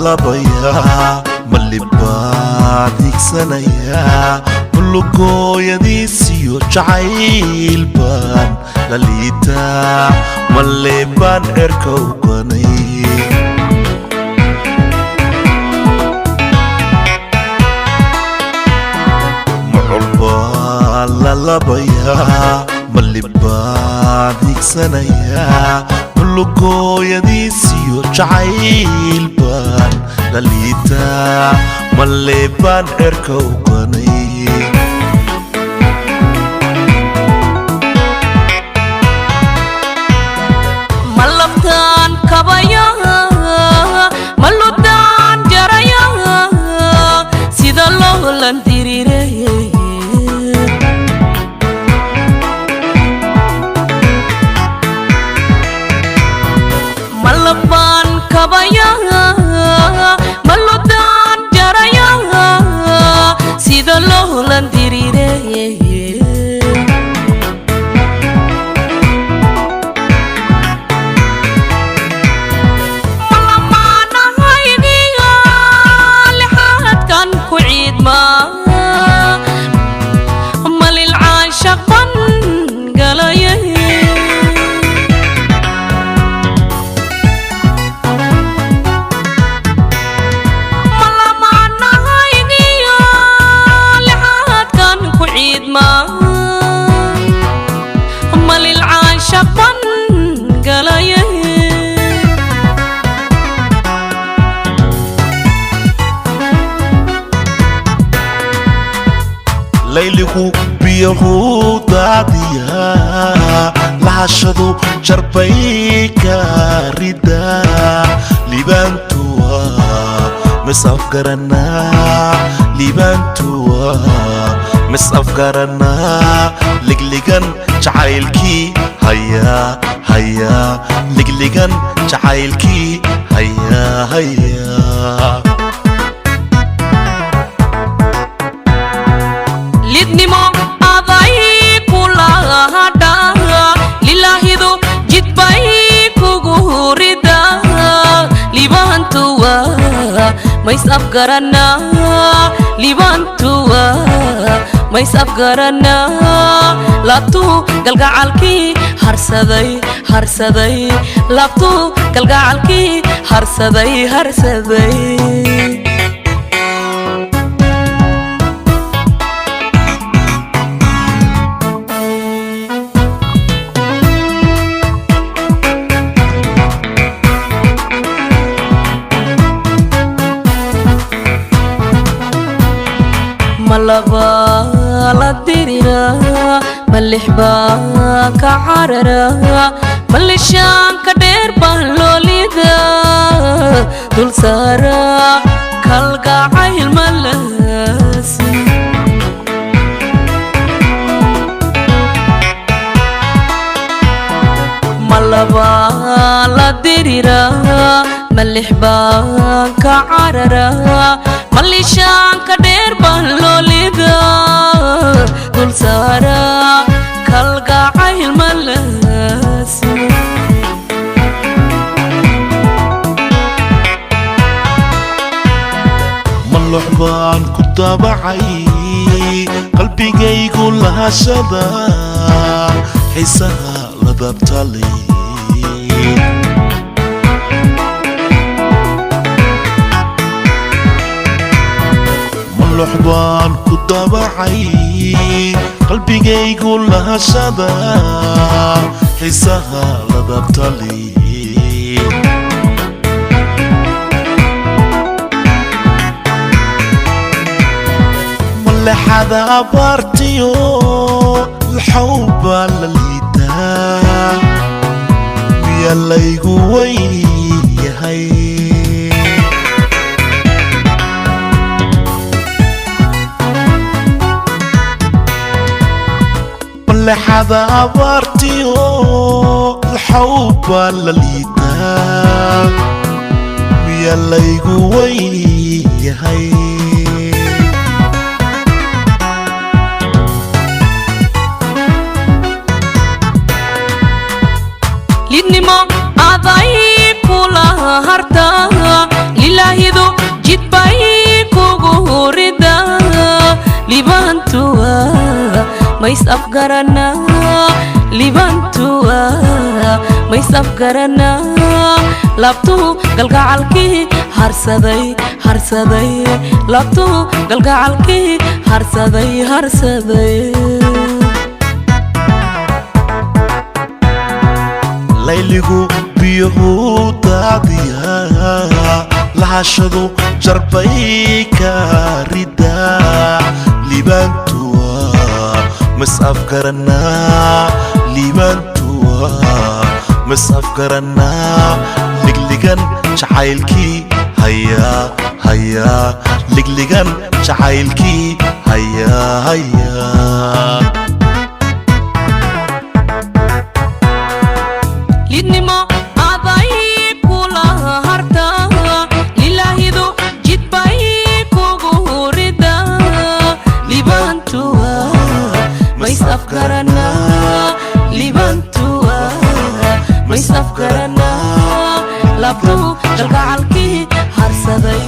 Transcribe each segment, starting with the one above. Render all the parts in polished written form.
لبيا ملي بعدك سنيا كل قوي ديسيو جعيل بان لليتا ملي بان اركو قني معربا للبيا ملي بعدك سنيا كل قوي ديسيو جعيل بان لليتا ملي بان اركو قني ملبتان كبايا ملبتان جرايا سيد الله لنديري ملبان كبايا ملبتان جرايا سيد الله لنديري ليلكو بيهو داديا لعشدو جربيك ردا لبانتوا مسافقرنا لبانتوا مسافقرنا لقلقن جعايلكي هيا هيا لقلقن جعايلكي هيا هيا لدنمو أضاي كلها هدا لله دو جد باي كغوردا لبانتوا ما يسافقرنا لبانتوا ما يسافقرنا لابتو قلقعالكي هرسدي هرسدي لابتو قلقعالكي هرسدي هرسدي ملبا لديرنا ملحبا كعررا ملشان كدير بهلوليدا دول سارا كالقاعي الملاسي ملبا لديرنا ملحبا كعررا ملشان كدير بهلوليدا دول سارا كالقاعي الملاسي ملحبان كتابعي قلبي يقول لها شذا حسها لذبتلي luxbaan ku dabacay qalbigaygu lahashada xiisaha la dabtali malexada abaartiyo الحوبة لليدا يلا يقوي هاي ملحظة عبرتيو الحوبة لليدا يلا يقوي هاي lidnimo aday kula harta ilaahidu jidbay kugu rida libantua mais afgarana libantua mais afgarana labtu galgacalki harsaday labtu galgacalki harsaday layligu biyuhu daadiya lahashadu jarbay ka rida libantua mas afgarana libantua mas afgarana ligligan jacaylki haya ligligan jacaylki haya lidnimo aday kula harta ilaahidu jidbay kugu rida libantua mais afgarana libantua mais afgarana labtu galgacalki harsaday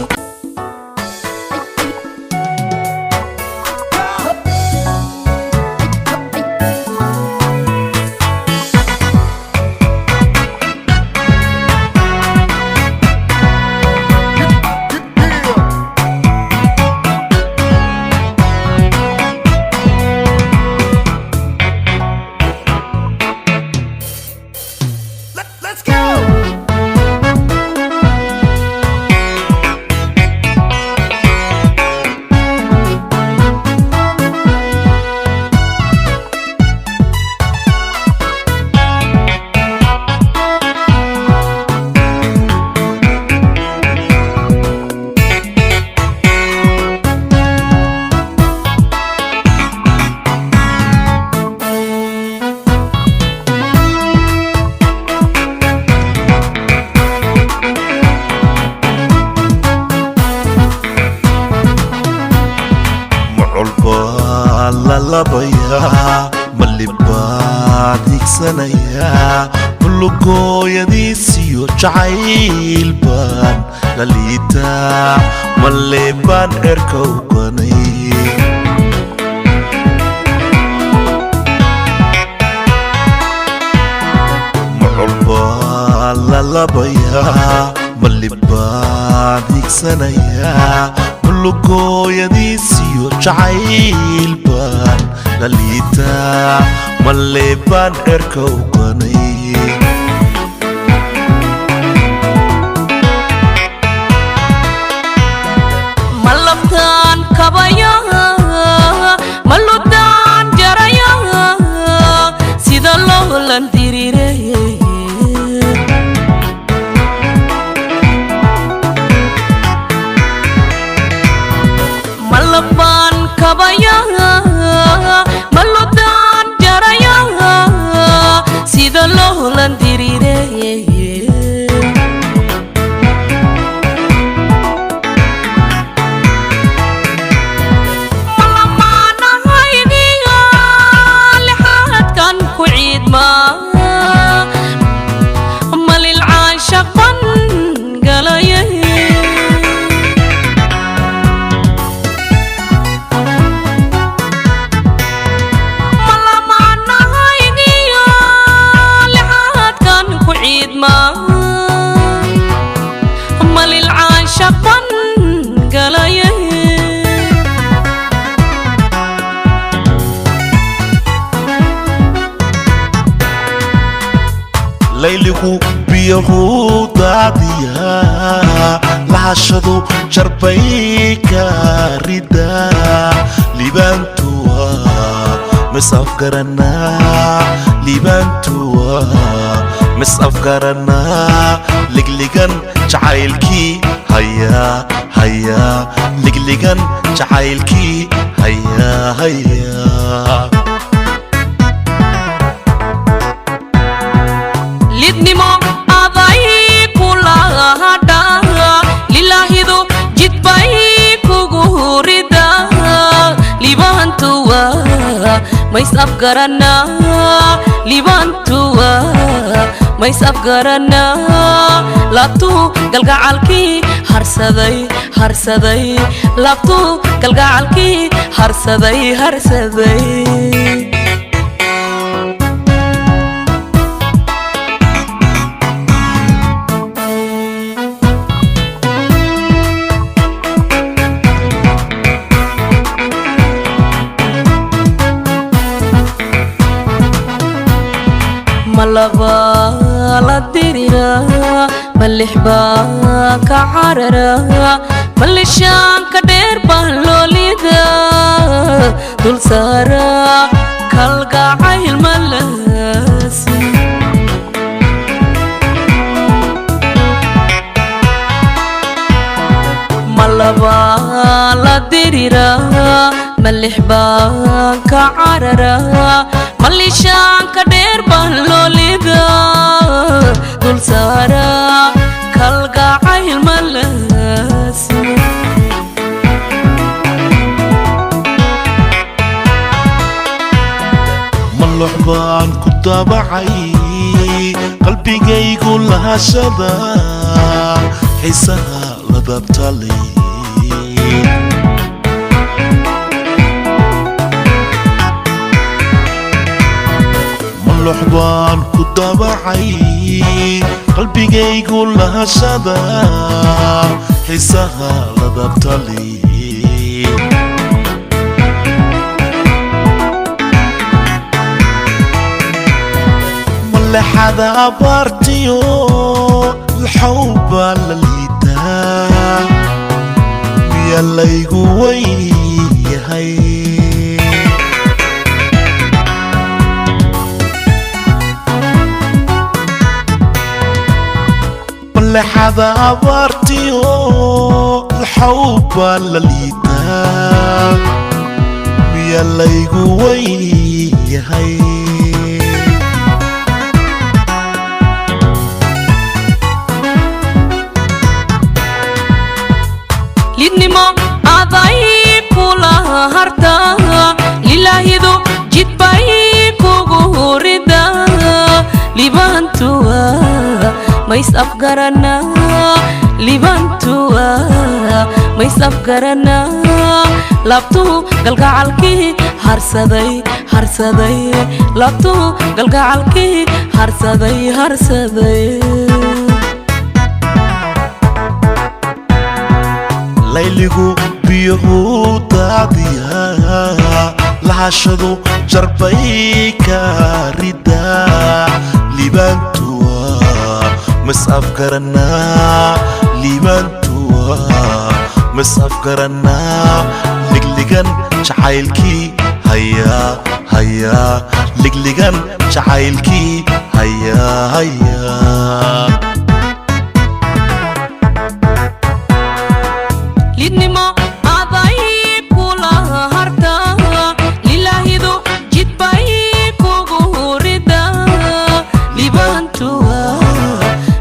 labaya malibad higsanaya bulugoyadiisiyo jacaylbaan lalita malebaan erka uganay muculbaan lalabaya malibad higsanaya bulugoyadiisiyo jacaylbaan lalita malebaan erka uganay malabtaan kabaya malubtaan jaraya sida loo landirire malabaan kabaya malubtaan jaraya sida loo landirire malil caashaqan galaya malamanahaygiyo lixaadkan ku ciidma layligu biyuhu daadiyaa lahashadu jarbay ka ridaa libaantuwa misafgaranaa libaantuwa misafgaranaa ligligan jacaylkii hayaa hayaa ligligan jacaylkii hayaa hayaa lidnimo aday kulahadha lilahidu jidbay kugu rida libaantuwa mays afgaranaa libaantuwa mays afgaranaa laabtu galgacalkii harsaday harsaday laabtu galgacalkii harsaday harsaday malaba la dirira malixba ka carara malishaanka dheer baan loolida dul saara kalgacayl malas malaba la dirira malixba ka carara malishaanka dheer baan loolida dul saara kalgacayl malas malux baan ku daabacay qalbigaygu lahashada xiisaha la dabtalay malux baan ku daabacay qalbigaygu lahashada xiisaha la dabtalay malexada abaartiyo الحب لليتا يلايقو ويهي ملحظة عبرتيو الحب لليتا يلايقو ويهي lidnimo aday kula harta lilahidu jidbay kugu rida libaantuwa mays afgaranaa libaantuwa mays afgaranaa laabtu galgacalkii harsaday harsaday laabtu galgacalkii harsaday harsaday layligu biyuhu daadiyaa lahashadu jarbay ka ridaa libaantuwa mas afgaranaa libaantuwa mas afgaranaa ligligan jacaylkii hayaa hayaa ligligan jacaylkii hayaa hayaa lidnimo aday kula harta lilahidu jidbay kugu rida libaantuwa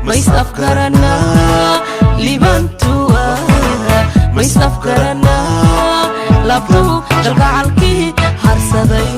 mays afgaranaa libaantuwa mays afgaranaa laabtu galgacalkii harsaday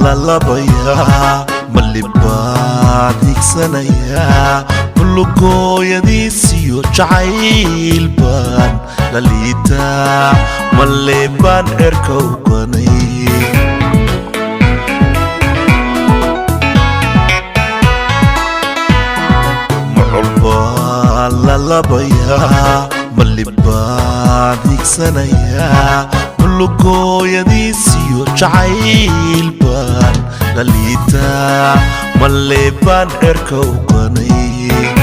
lalabayaa malibaad higsanayaa mulugooyadiisiyo jacayl baan la liitaa malle baan cirka u ganay mucul baan lalabayaa malibaad higsanayaa mulugooyadiisiyo jacayl baan la liitaa malle baan cirka u ganay